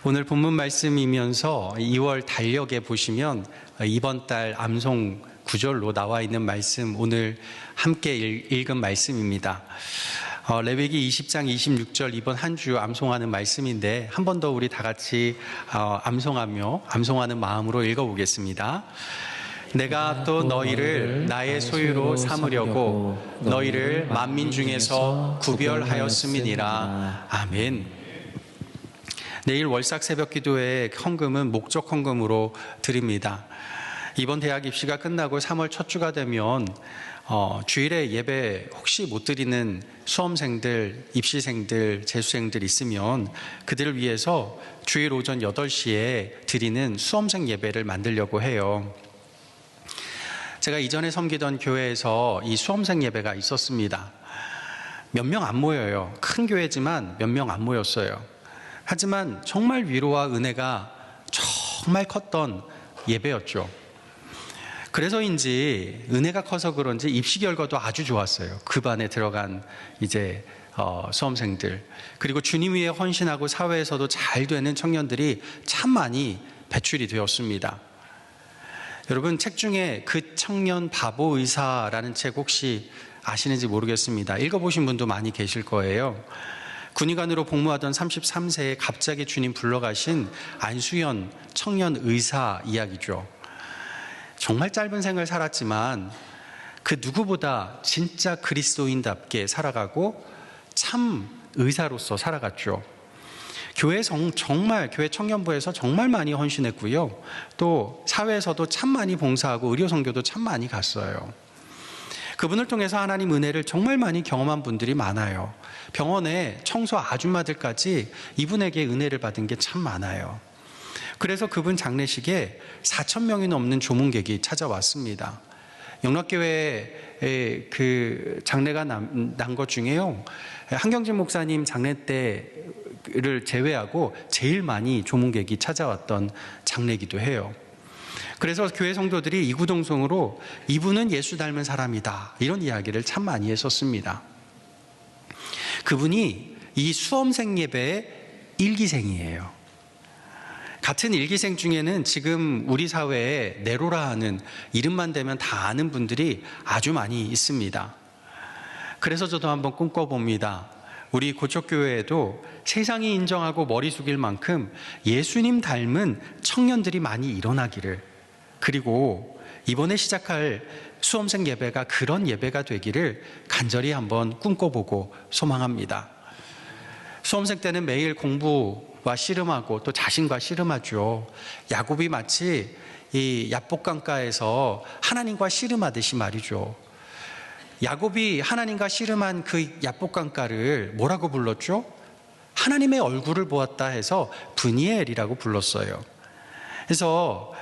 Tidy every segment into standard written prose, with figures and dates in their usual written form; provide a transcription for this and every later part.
오늘 본문 말씀이면서 2월 달력에 보시면 이번 달 암송 구절로 나와 있는 말씀, 오늘 함께 읽은 말씀입니다. 레위기 20장 26절 이번 한 주 암송하는 말씀인데 한 번 더 우리 다 같이 암송하는 마음으로 읽어보겠습니다. 내가 또 너희를 나의 소유로 삼으려고 너희를 만민 중에서 구별하였음이니라. 아멘. 내일 월삭 새벽 기도회 헌금은 목적 헌금으로 드립니다. 이번 대학 입시가 끝나고 3월 첫 주가 되면 주일에 예배 혹시 못 드리는 수험생들, 입시생들, 재수생들 있으면 그들을 위해서 주일 오전 8시에 드리는 수험생 예배를 만들려고 해요. 제가 이전에 섬기던 교회에서 이 수험생 예배가 있었습니다. 몇 명 안 모여요. 큰 교회지만 몇 명 안 모였어요. 하지만 정말 위로와 은혜가 정말 컸던 예배였죠. 그래서인지 은혜가 커서 그런지 입시 결과도 아주 좋았어요. 그 반에 들어간 수험생들, 그리고 주님 위에 헌신하고 사회에서도 잘 되는 청년들이 참 많이 배출이 되었습니다. 여러분, 책 중에 그 청년 바보 의사라는 책 혹시 아시는지 모르겠습니다. 읽어보신 분도 많이 계실 거예요. 군의관으로 복무하던 33세에 갑자기 주님 불러가신 안수연 청년 의사 이야기죠. 정말 짧은 생을 살았지만 그 누구보다 진짜 그리스도인답게 살아가고 참 의사로서 살아갔죠. 교회 청년부에서 정말 많이 헌신했고요. 또 사회에서도 참 많이 봉사하고 의료 선교도 참 많이 갔어요. 그분을 통해서 하나님 은혜를 정말 많이 경험한 분들이 많아요. 병원에 청소 아줌마들까지 이분에게 은혜를 받은 게 참 많아요. 그래서 그분 장례식에 4,000명이 넘는 조문객이 찾아왔습니다. 영락교회에 그 장례가 난 것 중에요, 한경진 목사님 장례 때를 제외하고 제일 많이 조문객이 찾아왔던 장례기도 해요. 그래서 교회 성도들이 이구동성으로 이분은 예수 닮은 사람이다, 이런 이야기를 참 많이 했었습니다. 그분이 이 수험생 예배의 일기생이에요. 같은 일기생 중에는 지금 우리 사회에 네로라 하는 이름만 대면 다 아는 분들이 아주 많이 있습니다. 그래서 저도 한번 꿈꿔봅니다. 우리 고척교회에도 세상이 인정하고 머리 숙일 만큼 예수님 닮은 청년들이 많이 일어나기를, 그리고 이번에 시작할 수험생 예배가 그런 예배가 되기를 간절히 한번 꿈꿔보고 소망합니다. 수험생 때는 매일 공부와 씨름하고 또 자신과 씨름하죠. 야곱이 마치 이 야복강가에서 하나님과 씨름하듯이 말이죠. 야곱이 하나님과 씨름한 그 야복강가를 뭐라고 불렀죠? 하나님의 얼굴을 보았다 해서 브니엘이라고 불렀어요. 그래서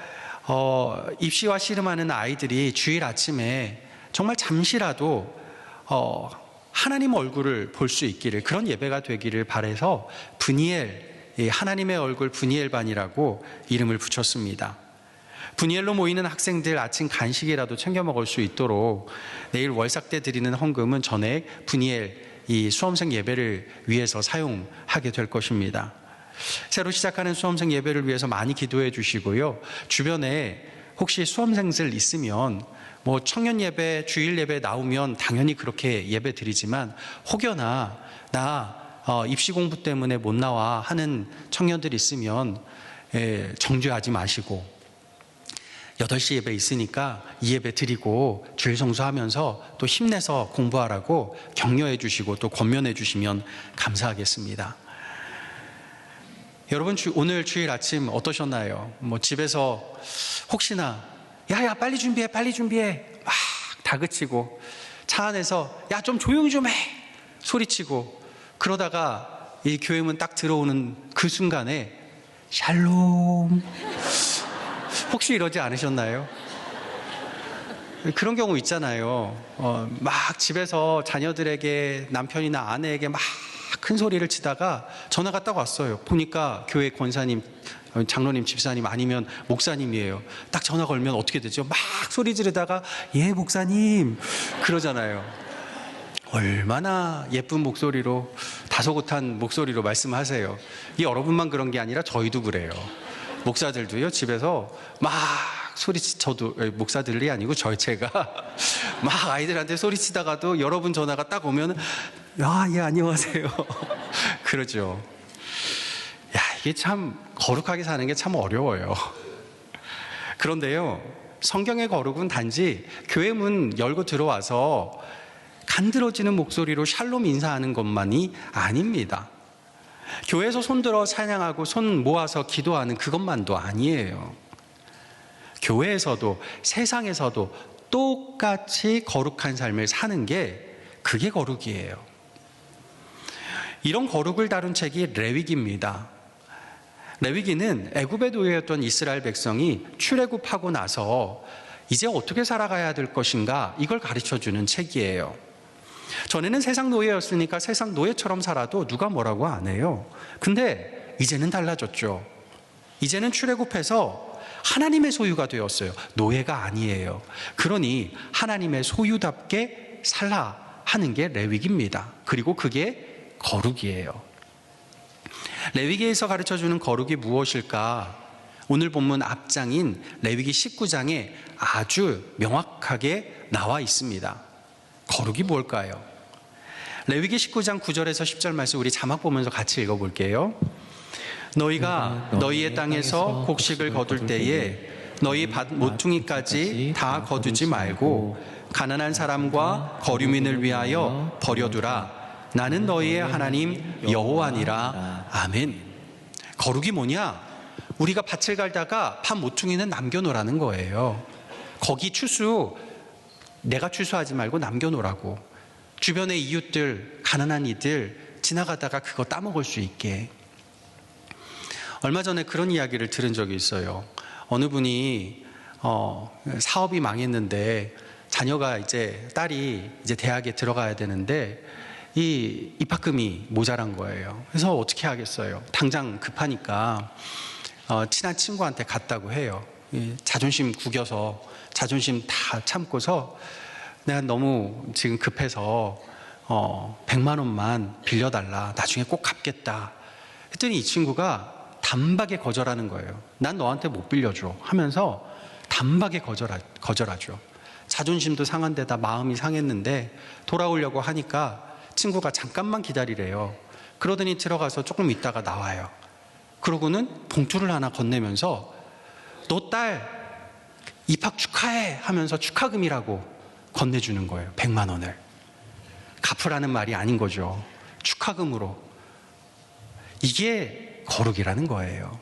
입시와 씨름하는 아이들이 주일 아침에 정말 잠시라도 하나님 얼굴을 볼 수 있기를, 그런 예배가 되기를 바라서 브니엘, 하나님의 얼굴 브니엘반이라고 이름을 붙였습니다. 브니엘로 모이는 학생들 아침 간식이라도 챙겨 먹을 수 있도록 내일 월삭 때 드리는 헌금은 전액 브니엘 이 수험생 예배를 위해서 사용하게 될 것입니다. 새로 시작하는 수험생 예배를 위해서 많이 기도해 주시고요. 주변에 혹시 수험생들 있으면 뭐 청년 예배, 주일 예배 나오면 당연히 그렇게 예배 드리지만 혹여나 나 입시 공부 때문에 못 나와 하는 청년들이 있으면 정죄하지 마시고 8시 예배 있으니까 이 예배 드리고 주일 성수하면서 또 힘내서 공부하라고 격려해 주시고 또 권면해 주시면 감사하겠습니다. 여러분, 오늘 주일 아침 어떠셨나요? 뭐 집에서 혹시나 야야 빨리 준비해 막 다그치고, 차 안에서 야 좀 조용히 좀 해 소리치고, 그러다가 이 교회문 딱 들어오는 그 순간에 샬롬, 혹시 이러지 않으셨나요? 그런 경우 있잖아요. 막 집에서 자녀들에게, 남편이나 아내에게 막 큰 소리를 치다가 전화가 딱 왔어요. 보니까 교회 권사님, 장로님, 집사님 아니면 목사님이에요. 딱 전화 걸면 어떻게 되죠? 막 소리 지르다가 예 목사님 그러잖아요. 얼마나 예쁜 목소리로, 다소곳한 목소리로 말씀하세요. 이 여러분만 그런 게 아니라 저희도 그래요. 목사들도요, 집에서 막 저도 목사들이 아니고 제가 막 아이들한테 소리치다가도 여러분 전화가 딱 오면 예, 안녕하세요. 그러죠. 이게 참 거룩하게 사는 게 참 어려워요. 그런데요, 성경의 거룩은 단지 교회 문 열고 들어와서 간드러지는 목소리로 샬롬 인사하는 것만이 아닙니다. 교회에서 손들어 찬양하고 손 모아서 기도하는 그것만도 아니에요. 교회에서도 세상에서도 똑같이 거룩한 삶을 사는 게 그게 거룩이에요. 이런 거룩을 다룬 책이 레위기입니다. 레위기는 애굽의 노예였던 이스라엘 백성이 출애굽하고 나서 이제 어떻게 살아가야 될 것인가, 이걸 가르쳐주는 책이에요. 전에는 세상 노예였으니까 세상 노예처럼 살아도 누가 뭐라고 안 해요. 근데 이제는 달라졌죠. 이제는 출애굽해서 하나님의 소유가 되었어요. 노예가 아니에요. 그러니 하나님의 소유답게 살라 하는 게 레위기입니다. 그리고 그게 거룩이에요. 레위기에서 가르쳐주는 거룩이 무엇일까? 오늘 본문 앞장인 레위기 19장에 아주 명확하게 나와 있습니다. 거룩이 뭘까요? 레위기 19장 9절에서 10절 말씀 우리 자막 보면서 같이 읽어볼게요. 너희가 너희의 땅에서 곡식을 거둘 때에 너희 밭 모퉁이까지 다 거두지 말고 가난한 사람과 거류민을 위하여 버려두라. 나는 너희의 하나님 여호와니라. 아멘. 거룩이 뭐냐? 우리가 밭을 갈다가 밭 모퉁이는 남겨놓으라는 거예요. 거기 내가 추수하지 말고 남겨놓으라고. 주변의 이웃들, 가난한 이들 지나가다가 그거 따먹을 수 있게. 얼마 전에 그런 이야기를 들은 적이 있어요. 어느 분이 사업이 망했는데 자녀가 딸이 대학에 들어가야 되는데 이 입학금이 모자란 거예요. 그래서 어떻게 하겠어요? 당장 급하니까 친한 친구한테 갔다고 해요. 자존심 구겨서 자존심 다 참고서 내가 너무 지금 급해서 100만 원만 빌려달라. 나중에 꼭 갚겠다. 했더니 이 친구가 단박에 거절하는 거예요. 난 너한테 못 빌려줘 하면서 단박에 거절하죠. 자존심도 상한 데다 마음이 상했는데 돌아오려고 하니까 친구가 잠깐만 기다리래요. 그러더니 들어가서 조금 있다가 나와요. 그러고는 봉투를 하나 건네면서 너 딸 입학 축하해 하면서 축하금이라고 건네주는 거예요. 100만 원을. 갚으라는 말이 아닌 거죠. 축하금으로. 이게 거룩이라는 거예요.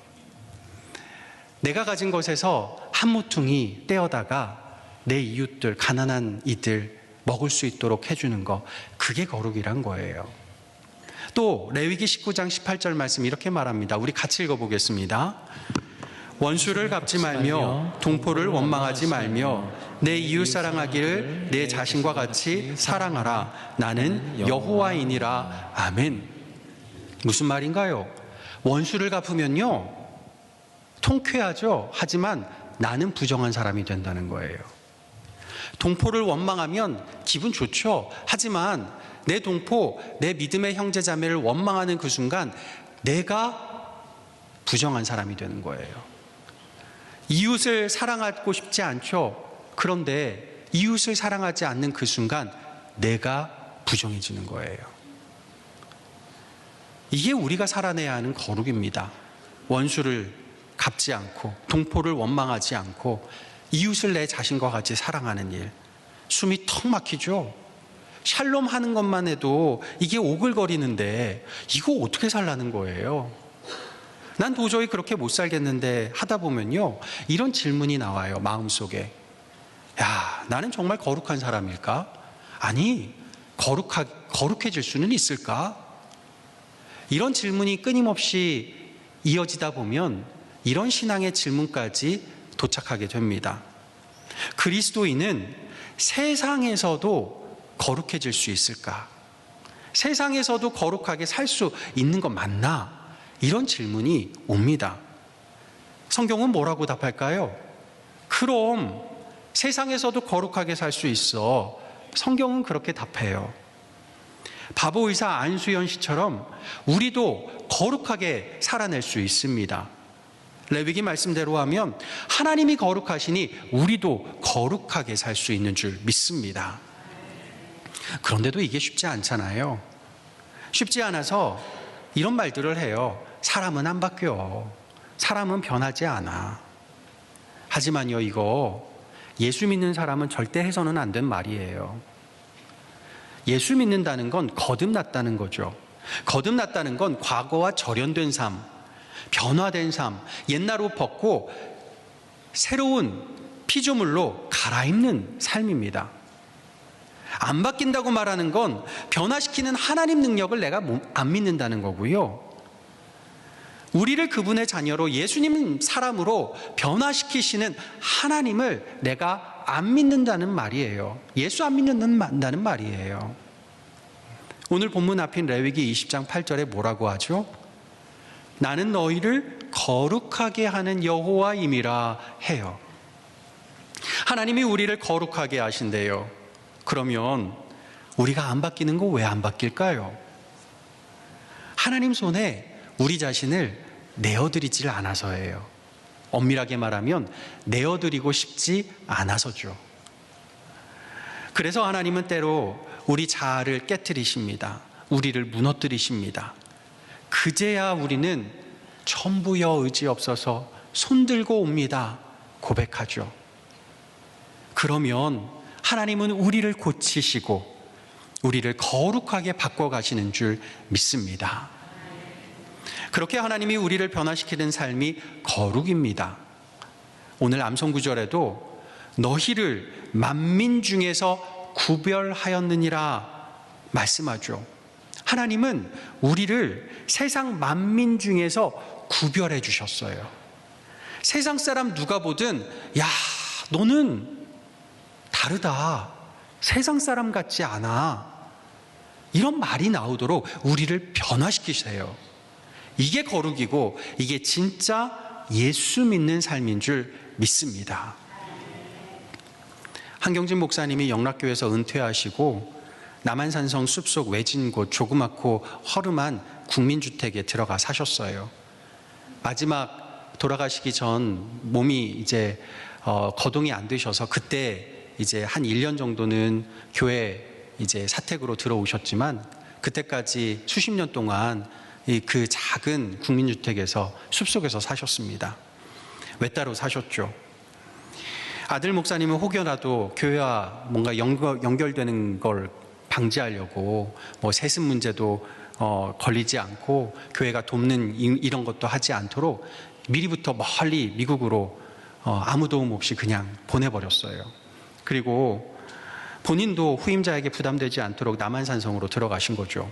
내가 가진 것에서 한 모퉁이 떼어다가 내 이웃들, 가난한 이들 먹을 수 있도록 해주는 거, 그게 거룩이란 거예요. 또 레위기 19장 18절 말씀 이렇게 말합니다. 우리 같이 읽어보겠습니다. 원수를 갚지 말며 동포를 원망하지 말며 내 이웃 사랑하기를 내 자신과 같이 사랑하라. 나는 여호와이니라. 아멘. 무슨 말인가요? 원수를 갚으면요 통쾌하죠. 하지만 나는 부정한 사람이 된다는 거예요. 동포를 원망하면 기분 좋죠. 하지만 내 동포, 내 믿음의 형제 자매를 원망하는 그 순간 내가 부정한 사람이 되는 거예요. 이웃을 사랑하고 싶지 않죠. 그런데 이웃을 사랑하지 않는 그 순간 내가 부정해지는 거예요. 이게 우리가 살아내야 하는 거룩입니다. 원수를 갚지 않고 동포를 원망하지 않고 이웃을 내 자신과 같이 사랑하는 일. 숨이 턱 막히죠. 샬롬 하는 것만 해도 이게 오글거리는데 이거 어떻게 살라는 거예요? 난 도저히 그렇게 못 살겠는데 하다 보면요 이런 질문이 나와요. 마음속에. 야, 나는 정말 거룩한 사람일까? 아니, 거룩해질 수는 있을까? 이런 질문이 끊임없이 이어지다 보면 이런 신앙의 질문까지 도착하게 됩니다. 그리스도인은 세상에서도 거룩해질 수 있을까? 세상에서도 거룩하게 살 수 있는 것 맞나? 이런 질문이 옵니다. 성경은 뭐라고 답할까요? 그럼 세상에서도 거룩하게 살 수 있어. 성경은 그렇게 답해요. 바보 의사 안수연 씨처럼 우리도 거룩하게 살아낼 수 있습니다. 레위기 말씀대로 하면 하나님이 거룩하시니 우리도 거룩하게 살 수 있는 줄 믿습니다. 그런데도 이게 쉽지 않잖아요. 쉽지 않아서 이런 말들을 해요. 사람은 안 바뀌어. 사람은 변하지 않아. 하지만요, 이거 예수 믿는 사람은 절대 해서는 안 된 말이에요. 예수 믿는다는 건 거듭났다는 거죠. 거듭났다는 건 과거와 절연된 삶, 변화된 삶, 옛날 옷 벗고 새로운 피조물로 갈아입는 삶입니다. 안 바뀐다고 말하는 건 변화시키는 하나님 능력을 내가 안 믿는다는 거고요. 우리를 그분의 자녀로 예수님 사람으로 변화시키시는 하나님을 내가 안 믿는다는 말이에요. 예수 안 믿는다는 말이에요. 오늘 본문 앞인 레위기 20장 8절에 뭐라고 하죠? 나는 너희를 거룩하게 하는 여호와임이라 해요. 하나님이 우리를 거룩하게 하신대요. 그러면 우리가 안 바뀌는 거 왜 안 바뀔까요? 하나님 손에 우리 자신을 내어드리질 않아서예요. 엄밀하게 말하면 내어드리고 싶지 않아서죠. 그래서 하나님은 때로 우리 자아를 깨트리십니다. 우리를 무너뜨리십니다. 그제야 우리는 천부여 의지 없어서 손들고 옵니다 고백하죠. 그러면 하나님은 우리를 고치시고 우리를 거룩하게 바꿔가시는 줄 믿습니다. 그렇게 하나님이 우리를 변화시키는 삶이 거룩입니다. 오늘 암송구절에도 너희를 만민 중에서 구별하였느니라 말씀하죠. 하나님은 우리를 세상 만민 중에서 구별해 주셨어요. 세상 사람 누가 보든 야, 너는 다르다. 세상 사람 같지 않아. 이런 말이 나오도록 우리를 변화시키세요. 이게 거룩이고 이게 진짜 예수 믿는 삶인 줄 믿습니다. 한경진 목사님이 영락교회에서 은퇴하시고 남한산성 숲속 외진 곳 조그맣고 허름한 국민주택에 들어가 사셨어요. 마지막 돌아가시기 전 몸이 이제 거동이 안 되셔서 그때 이제 한 1년 정도는 교회 이제 사택으로 들어오셨지만 그때까지 수십 년 동안 그 작은 국민주택에서 숲속에서 사셨습니다. 외따로 사셨죠. 아들 목사님은 혹여라도 교회와 뭔가 연결되는 걸 방지하려고 뭐 세습 문제도 걸리지 않고 교회가 돕는 이런 것도 하지 않도록 미리부터 멀리 미국으로 아무 도움 없이 그냥 보내버렸어요. 그리고 본인도 후임자에게 부담되지 않도록 남한산성으로 들어가신 거죠.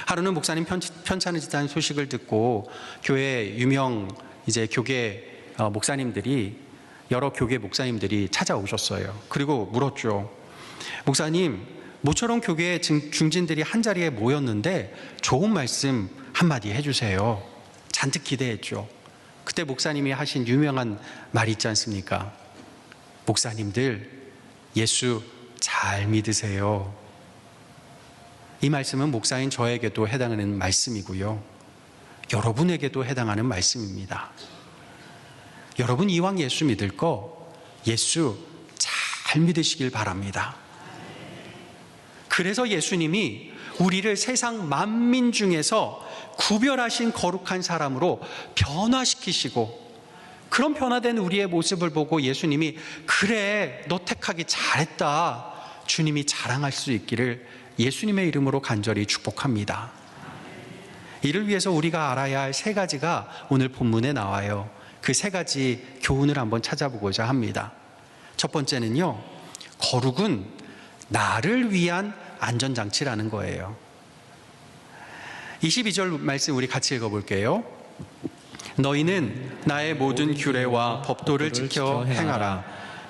하루는 목사님 편찮으시다는 소식을 듣고 교회 유명 이제 교계 목사님들이 여러 교계 목사님들이 찾아오셨어요. 그리고 물었죠. 목사님, 모처럼 교계 중진들이 한자리에 모였는데 좋은 말씀 한마디 해주세요. 잔뜩 기대했죠. 그때 목사님이 하신 유명한 말이 있지 않습니까? 목사님들, 예수 잘 믿으세요. 이 말씀은 목사인 저에게도 해당하는 말씀이고요. 여러분에게도 해당하는 말씀입니다. 여러분 이왕 예수 믿을 거 예수 잘 믿으시길 바랍니다. 그래서 예수님이 우리를 세상 만민 중에서 구별하신 거룩한 사람으로 변화시키시고 그런 변화된 우리의 모습을 보고 예수님이 그래 너 택하기 잘했다 주님이 자랑할 수 있기를 예수님의 이름으로 간절히 축복합니다. 이를 위해서 우리가 알아야 할 세 가지가 오늘 본문에 나와요. 그 세 가지 교훈을 한번 찾아보고자 합니다. 첫 번째는요, 거룩은 나를 위한 안전장치라는 거예요. 22절 말씀 우리 같이 읽어볼게요. 너희는 나의 모든 규례와 법도를 지켜 행하라.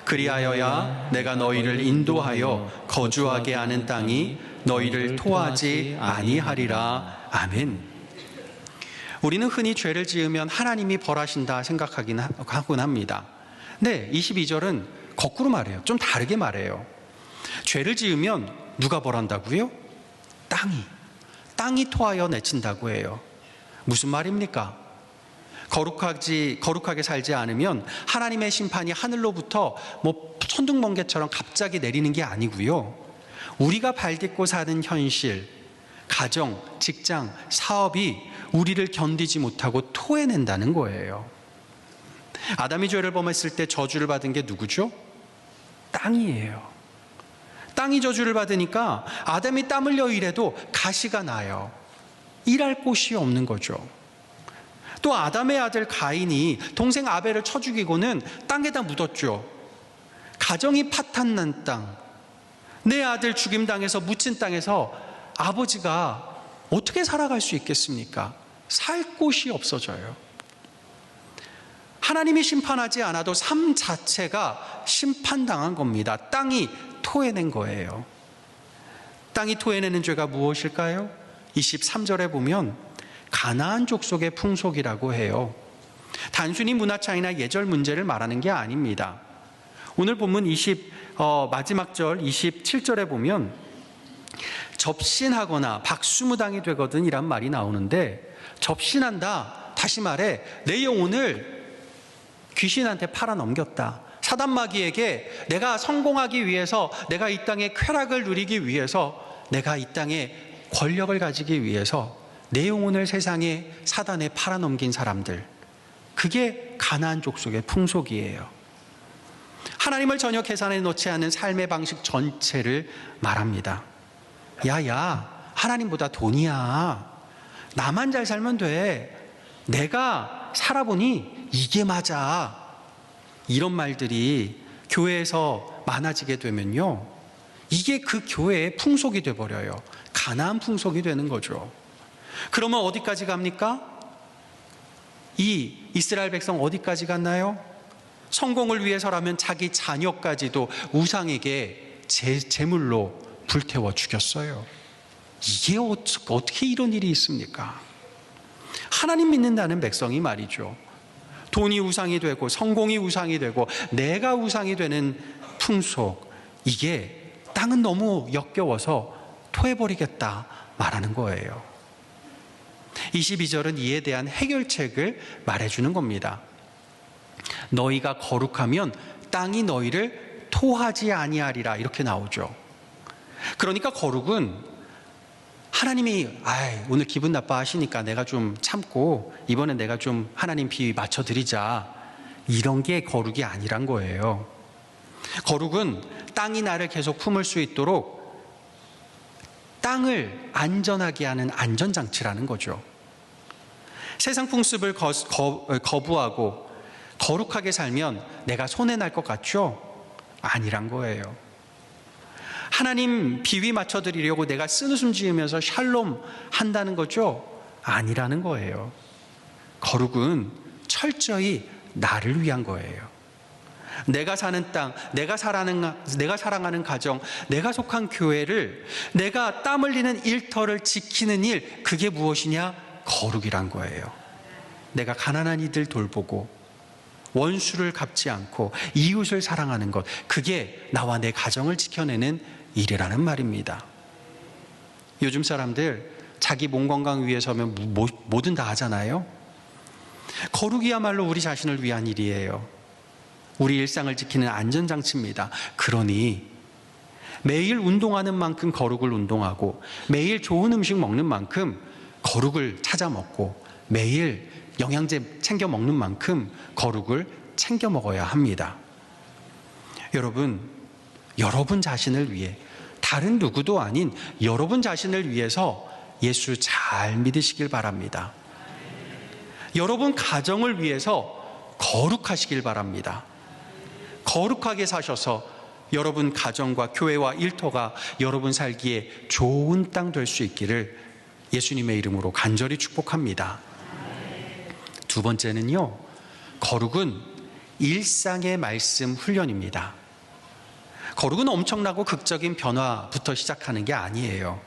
그리하여야 내가 너희를 인도하여 거주하게 하는 땅이 너희를 토하지 아니하리라. 아멘. 우리는 흔히 죄를 지으면 하나님이 벌하신다 생각하긴 하곤 합니다. 네, 22절은 거꾸로 말해요. 좀 다르게 말해요. 죄를 지으면 누가 벌한다고요? 땅이 토하여 내친다고 해요. 무슨 말입니까? 거룩하게 살지 않으면 하나님의 심판이 하늘로부터 천둥번개처럼 갑자기 내리는 게 아니고요. 우리가 발딛고 사는 현실, 가정, 직장, 사업이 우리를 견디지 못하고 토해낸다는 거예요. 아담이 죄를 범했을 때 저주를 받은 게 누구죠? 땅이에요. 땅이 저주를 받으니까 아담이 땀 흘려 일해도 가시가 나요. 일할 곳이 없는 거죠. 또 아담의 아들 가인이 동생 아벨을 쳐 죽이고는 땅에다 묻었죠. 가정이 파탄난 땅, 내 아들 죽임당해서 묻힌 땅에서 아버지가 어떻게 살아갈 수 있겠습니까? 살 곳이 없어져요. 하나님이 심판하지 않아도 삶 자체가 심판당한 겁니다. 땅이 토해낸 거예요. 땅이 토해내는 죄가 무엇일까요? 23절에 보면 가나안 족속의 풍속이라고 해요. 단순히 문화 차이나 예절 문제를 말하는 게 아닙니다. 오늘 본문 마지막 절 27절에 보면 접신하거나 박수무당이 되거든 이란 말이 나오는데, 접신한다, 다시 말해 내 영혼을 귀신한테 팔아넘겼다. 사단마귀에게 내가 성공하기 위해서, 내가 이 땅의 쾌락을 누리기 위해서, 내가 이 땅에 권력을 가지기 위해서 내 영혼을 세상에 사단에 팔아넘긴 사람들, 그게 가나안 족속의 풍속이에요. 하나님을 전혀 계산에 넣지 않은 삶의 방식 전체를 말합니다. 야야, 하나님보다 돈이야. 나만 잘 살면 돼. 내가 살아보니 이게 맞아. 이런 말들이 교회에서 많아지게 되면요, 이게 그 교회의 풍속이 돼버려요. 가나안 풍속이 되는 거죠. 그러면 어디까지 갑니까? 이 이스라엘 백성 어디까지 갔나요? 성공을 위해서라면 자기 자녀까지도 우상에게 제물로 불태워 죽였어요. 이게 어떻게 이런 일이 있습니까? 하나님 믿는다는 백성이 말이죠, 돈이 우상이 되고 성공이 우상이 되고 내가 우상이 되는 풍속, 이게 땅은 너무 역겨워서 토해버리겠다 말하는 거예요. 22절은 이에 대한 해결책을 말해주는 겁니다. 너희가 거룩하면 땅이 너희를 토하지 아니하리라, 이렇게 나오죠. 그러니까 거룩은 하나님이 오늘 기분 나빠하시니까 내가 좀 참고 이번엔 내가 좀 하나님 비위 맞춰드리자, 이런 게 거룩이 아니란 거예요. 거룩은 땅이 나를 계속 품을 수 있도록 땅을 안전하게 하는 안전장치라는 거죠. 세상 풍습을 거부하고 거룩하게 살면 내가 손해날 것 같죠? 아니란 거예요. 하나님 비위 맞춰드리려고 내가 쓴웃음 지으면서 샬롬 한다는 거죠? 아니라는 거예요. 거룩은 철저히 나를 위한 거예요. 내가 사는 땅, 내가 사랑하는 가정, 내가 속한 교회를, 내가 땀 흘리는 일터를 지키는 일, 그게 무엇이냐? 거룩이란 거예요. 내가 가난한 이들 돌보고 원수를 갚지 않고 이웃을 사랑하는 것, 그게 나와 내 가정을 지켜내는 일이라는 말입니다. 요즘 사람들 자기 몸 건강 위해서면 뭐든 다 하잖아요. 거룩이야말로 우리 자신을 위한 일이에요. 우리 일상을 지키는 안전장치입니다. 그러니 매일 운동하는 만큼 거룩을 운동하고, 매일 좋은 음식 먹는 만큼 거룩을 찾아 먹고, 매일 영양제 챙겨 먹는 만큼 거룩을 챙겨 먹어야 합니다. 여러분 자신을 위해, 다른 누구도 아닌 여러분 자신을 위해서 예수 잘 믿으시길 바랍니다. 여러분 가정을 위해서 거룩하시길 바랍니다. 거룩하게 사셔서 여러분 가정과 교회와 일터가 여러분 살기에 좋은 땅 될 수 있기를 예수님의 이름으로 간절히 축복합니다. 두 번째는요, 거룩은 일상의 말씀 훈련입니다. 거룩은 엄청나고 극적인 변화부터 시작하는 게 아니에요.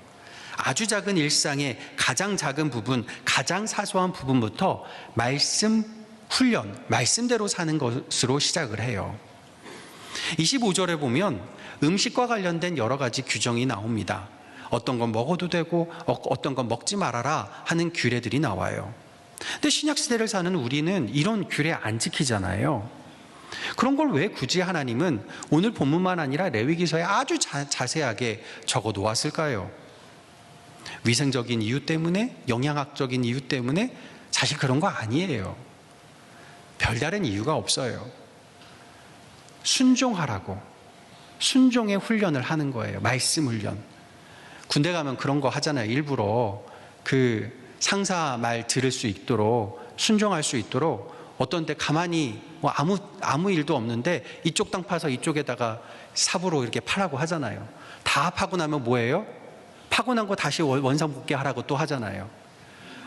아주 작은 일상의 가장 작은 부분, 가장 사소한 부분부터 말씀 훈련, 말씀대로 사는 것으로 시작을 해요. 25절에 보면 음식과 관련된 여러 가지 규정이 나옵니다. 어떤 건 먹어도 되고 어떤 건 먹지 말아라 하는 규례들이 나와요. 근데 신약시대를 사는 우리는 이런 규례 안 지키잖아요. 그런 걸 왜 굳이 하나님은 오늘 본문만 아니라 레위기서에 아주 자세하게 적어 놓았을까요? 위생적인 이유 때문에, 영양학적인 이유 때문에? 사실 그런 거 아니에요. 별다른 이유가 없어요. 순종하라고, 순종의 훈련을 하는 거예요. 말씀 훈련. 군대 가면 그런 거 하잖아요. 일부러 그 상사 말 들을 수 있도록, 순종할 수 있도록 어떤 때 가만히 뭐 아무 일도 없는데 이쪽 땅 파서 이쪽에다가 삽으로 이렇게 파라고 하잖아요. 다 파고 나면 뭐예요? 파고 난 거 다시 원상복귀 하라고 또 하잖아요.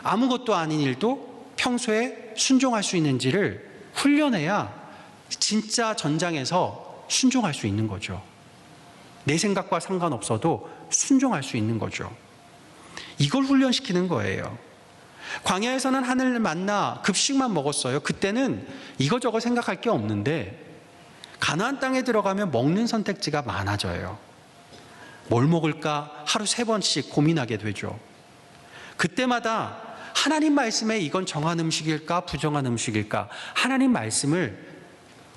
아무것도 아닌 일도 평소에 순종할 수 있는지를 훈련해야 진짜 전장에서 순종할 수 있는 거죠. 내 생각과 상관없어도 순종할 수 있는 거죠. 이걸 훈련시키는 거예요. 광야에서는 하늘 만나 급식만 먹었어요. 그때는 이거저거 생각할 게 없는데 가나안 땅에 들어가면 먹는 선택지가 많아져요. 뭘 먹을까 하루 3번씩 고민하게 되죠. 그때마다 하나님 말씀에 이건 정한 음식일까 부정한 음식일까 하나님 말씀을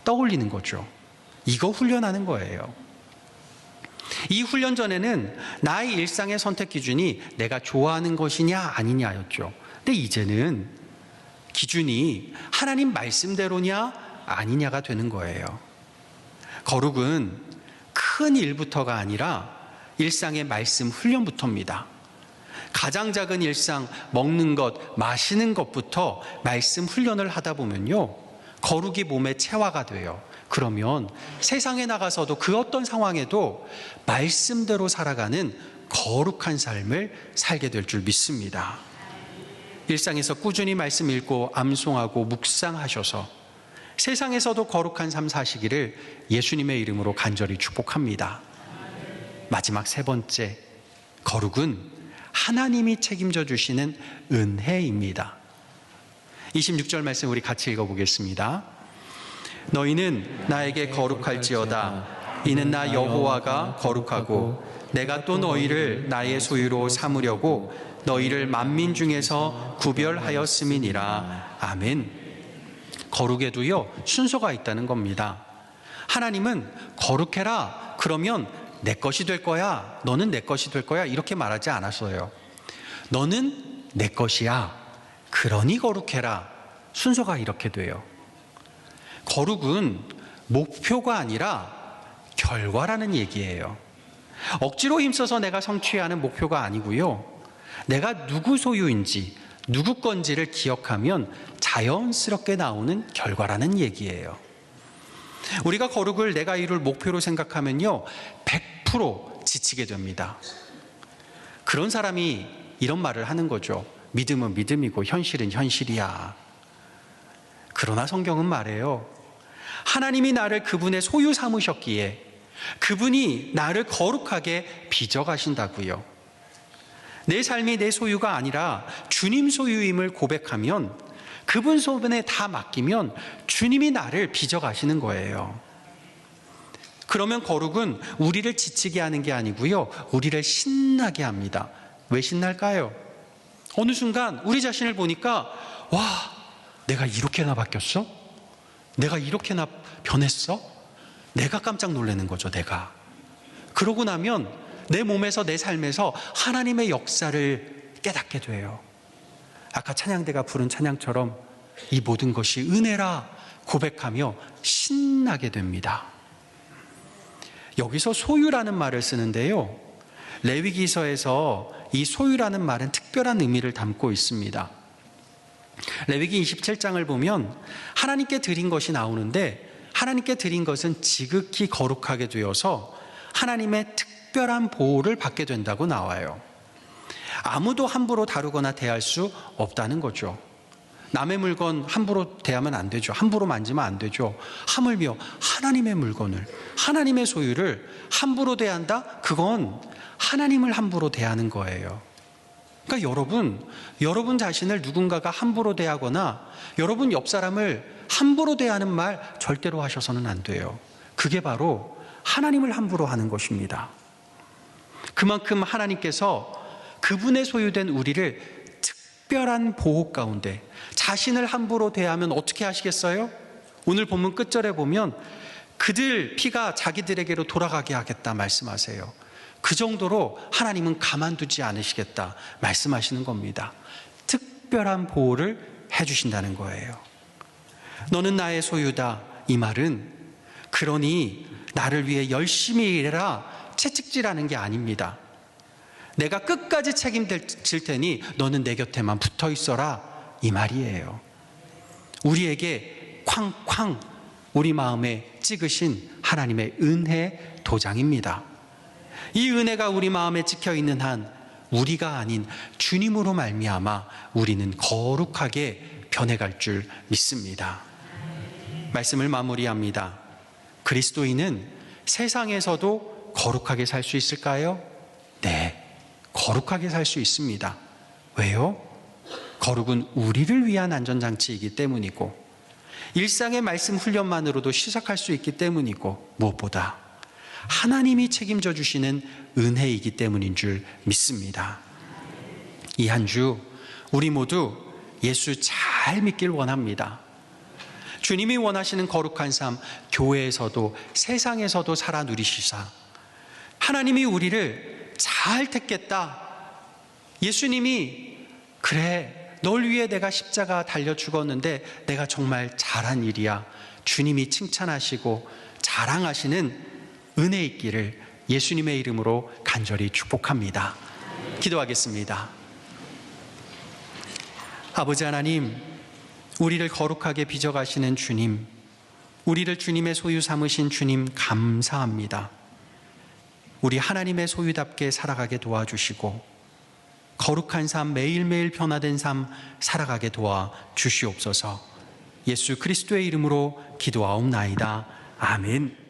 떠올리는 거죠. 이거 훈련하는 거예요. 이 훈련 전에는 나의 일상의 선택 기준이 내가 좋아하는 것이냐 아니냐였죠. 근데 이제는 기준이 하나님 말씀대로냐 아니냐가 되는 거예요. 거룩은 큰 일부터가 아니라 일상의 말씀 훈련부터입니다. 가장 작은 일상, 먹는 것, 마시는 것부터 말씀 훈련을 하다 보면요, 거룩이 몸에 체화가 돼요. 그러면 세상에 나가서도 그 어떤 상황에도 말씀대로 살아가는 거룩한 삶을 살게 될 줄 믿습니다. 일상에서 꾸준히 말씀 읽고 암송하고 묵상하셔서 세상에서도 거룩한 삶 사시기를 예수님의 이름으로 간절히 축복합니다. 마지막 3번째, 거룩은 하나님이 책임져 주시는 은혜입니다. 26절 말씀 우리 같이 읽어보겠습니다. 너희는 나에게 거룩할지어다. 이는 나 여호와가 거룩하고 내가 또 너희를 나의 소유로 삼으려고 너희를 만민 중에서 구별하였음이니라. 아멘. 거룩에도요 순서가 있다는 겁니다. 하나님은 거룩해라 그러면 내 것이 될 거야, 너는 내 것이 될 거야 이렇게 말하지 않았어요. 너는 내 것이야, 그러니 거룩해라. 순서가 이렇게 돼요. 거룩은 목표가 아니라 결과라는 얘기예요. 억지로 힘써서 내가 성취하는 목표가 아니고요, 내가 누구 소유인지 누구 건지를 기억하면 자연스럽게 나오는 결과라는 얘기예요. 우리가 거룩을 내가 이룰 목표로 생각하면요 100% 지치게 됩니다. 그런 사람이 이런 말을 하는 거죠. 믿음은 믿음이고 현실은 현실이야. 그러나 성경은 말해요. 하나님이 나를 그분의 소유 삼으셨기에 그분이 나를 거룩하게 빚어가신다고요. 내 삶이 내 소유가 아니라 주님 소유임을 고백하면, 그분 손에 다 맡기면 주님이 나를 빚어가시는 거예요. 그러면 거룩은 우리를 지치게 하는 게 아니고요, 우리를 신나게 합니다. 왜 신날까요? 어느 순간 우리 자신을 보니까 와, 내가 이렇게나 바뀌었어? 내가 이렇게나 변했어? 내가 깜짝 놀라는 거죠. 내가. 그러고 나면 내 몸에서 내 삶에서 하나님의 역사를 깨닫게 돼요. 아까 찬양대가 부른 찬양처럼 이 모든 것이 은혜라 고백하며 신나게 됩니다. 여기서 소유라는 말을 쓰는데요, 레위기서에서 이 소유라는 말은 특별한 의미를 담고 있습니다. 레위기 27장을 보면 하나님께 드린 것이 나오는데, 하나님께 드린 것은 지극히 거룩하게 되어서 하나님의 특별한 보호를 받게 된다고 나와요. 아무도 함부로 다루거나 대할 수 없다는 거죠. 남의 물건 함부로 대하면 안 되죠. 함부로 만지면 안 되죠. 하물며 하나님의 물건을, 하나님의 소유를 함부로 대한다? 그건 하나님을 함부로 대하는 거예요. 그러니까 여러분 자신을 누군가가 함부로 대하거나 여러분 옆 사람을 함부로 대하는 말 절대로 하셔서는 안 돼요. 그게 바로 하나님을 함부로 하는 것입니다. 그만큼 하나님께서 그분의 소유된 우리를 특별한 보호 가운데, 자신을 함부로 대하면 어떻게 하시겠어요? 오늘 본문 끝절에 보면 그들 피가 자기들에게로 돌아가게 하겠다 말씀하세요. 그 정도로 하나님은 가만두지 않으시겠다 말씀하시는 겁니다. 특별한 보호를 해주신다는 거예요. 너는 나의 소유다. 이 말은 그러니 나를 위해 열심히 일해라 채찍질하는 게 아닙니다. 내가 끝까지 책임질 테니 너는 내 곁에만 붙어 있어라 이 말이에요. 우리에게 쾅쾅 우리 마음에 찍으신 하나님의 은혜 도장입니다. 이 은혜가 우리 마음에 찍혀 있는 한 우리가 아닌 주님으로 말미암아 우리는 거룩하게 변해갈 줄 믿습니다. 말씀을 마무리합니다. 그리스도인은 세상에서도 거룩하게 살 수 있을까요? 네, 거룩하게 살 수 있습니다. 왜요? 거룩은 우리를 위한 안전장치이기 때문이고, 일상의 말씀 훈련만으로도 시작할 수 있기 때문이고, 무엇보다 하나님이 책임져 주시는 은혜이기 때문인 줄 믿습니다. 이 한 주 우리 모두 예수 잘 믿길 원합니다. 주님이 원하시는 거룩한 삶, 교회에서도 세상에서도 살아 누리시사 하나님이 우리를 잘 택했다. 예수님이 그래, 널 위해 내가 십자가 달려 죽었는데 내가 정말 잘한 일이야. 주님이 칭찬하시고 자랑하시는 은혜 있기를 예수님의 이름으로 간절히 축복합니다. 기도하겠습니다. 아버지 하나님, 우리를 거룩하게 빚어가시는 주님, 우리를 주님의 소유 삼으신 주님 감사합니다. 우리 하나님의 소유답게 살아가게 도와주시고 거룩한 삶, 매일매일 변화된 삶 살아가게 도와주시옵소서. 예수 그리스도의 이름으로 기도하옵나이다. 아멘.